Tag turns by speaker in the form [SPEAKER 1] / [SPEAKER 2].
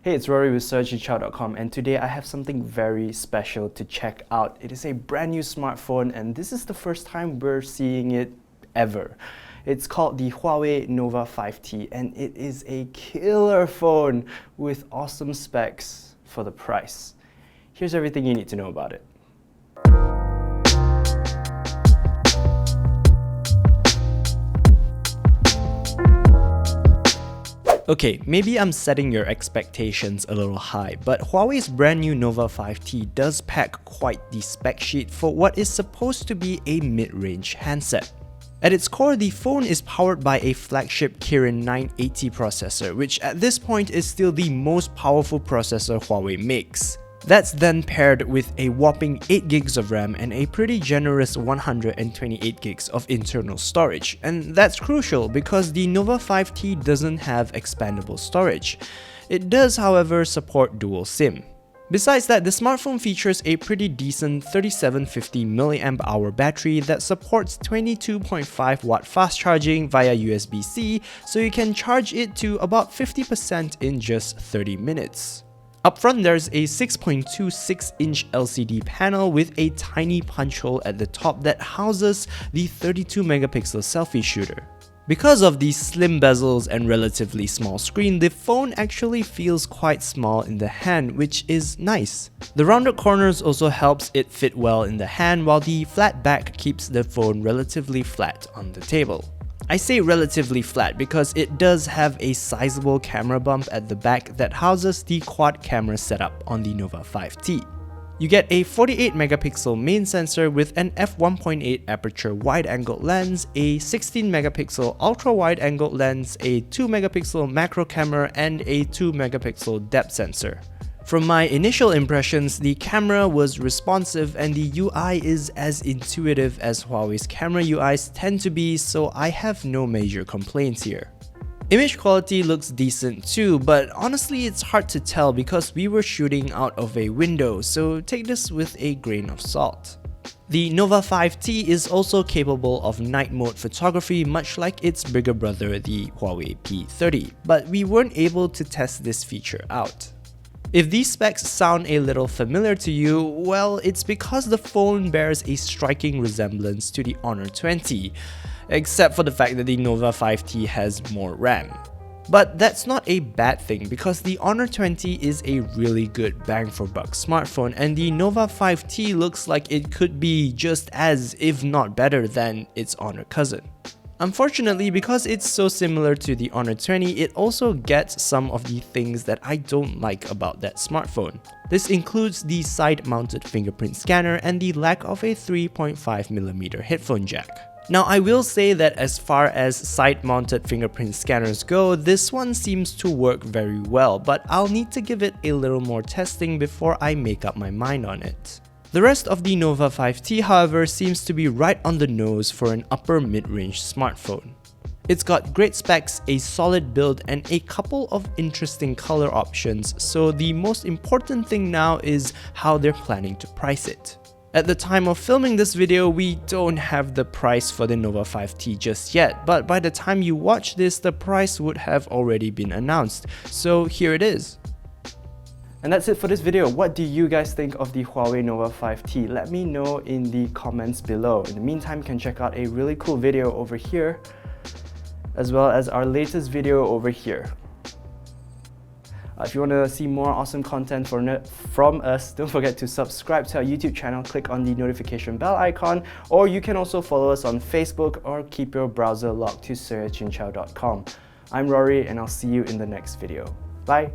[SPEAKER 1] Hey, it's Rory with selfie.com, and today I have something very special to check out. It is a brand new smartphone, and this is the first time we're seeing it ever. It's called the Huawei Nova 5T, and it is a killer phone with awesome specs for the price. Here's everything you need to know about it. Okay, maybe I'm setting your expectations a little high, but Huawei's brand new Nova 5T does pack quite the spec sheet for what is supposed to be a mid-range handset. At its core, the phone is powered by a flagship Kirin 980 processor, which at this point is still the most powerful processor Huawei makes. That's then paired with a whopping 8 gigs of RAM and a pretty generous 128 gigs of internal storage. And that's crucial because the Nova 5T doesn't have expandable storage. It does, however, support dual SIM. Besides that, the smartphone features a pretty decent 3750 mAh battery that supports 22.5 watt fast charging via USB-C, so you can charge it to about 50% in just 30 minutes. Up front, there's a 6.26-inch LCD panel with a tiny punch hole at the top that houses the 32-megapixel selfie shooter. Because of the slim bezels and relatively small screen, the phone actually feels quite small in the hand, which is nice. The rounded corners also helps it fit well in the hand, while the flat back keeps the phone relatively flat on the table. I say relatively flat because it does have a sizable camera bump at the back that houses the quad camera setup on the Nova 5T. You get a 48 megapixel main sensor with an f1.8 aperture wide-angle lens, a 16 megapixel ultra-wide-angle lens, a 2 megapixel macro camera, and a 2 megapixel depth sensor. From my initial impressions, the camera was responsive and the UI is as intuitive as Huawei's camera UIs tend to be, so I have no major complaints here. Image quality looks decent too, but honestly it's hard to tell because we were shooting out of a window, so take this with a grain of salt. The Nova 5T is also capable of night mode photography, much like its bigger brother, the Huawei P30, but we weren't able to test this feature out. If these specs sound a little familiar to you, well, it's because the phone bears a striking resemblance to the Honor 20, except for the fact that the Nova 5T has more RAM. But that's not a bad thing because the Honor 20 is a really good bang for buck smartphone, and the Nova 5T looks like it could be just as, if not better than, its Honor cousin. Unfortunately, because it's so similar to the Honor 20, it also gets some of the things that I don't like about that smartphone. This includes the side-mounted fingerprint scanner and the lack of a 3.5mm headphone jack. Now, I will say that as far as side-mounted fingerprint scanners go, this one seems to work very well, but I'll need to give it a little more testing before I make up my mind on it. The rest of the Nova 5T, however, seems to be right on the nose for an upper mid-range smartphone. It's got great specs, a solid build, and a couple of interesting color options, so the most important thing now is how they're planning to price it. At the time of filming this video, we don't have the price for the Nova 5T just yet, but by the time you watch this, the price would have already been announced, so here it is. And that's it for this video. What do you guys think of the Huawei Nova 5T? Let me know in the comments below. In the meantime, you can check out a really cool video over here, as well as our latest video over here. If you want to see more awesome content from us, don't forget to subscribe to our YouTube channel, click on the notification bell icon, or you can also follow us on Facebook or keep your browser locked to selfie.com. I'm Rory and I'll see you in the next video. Bye!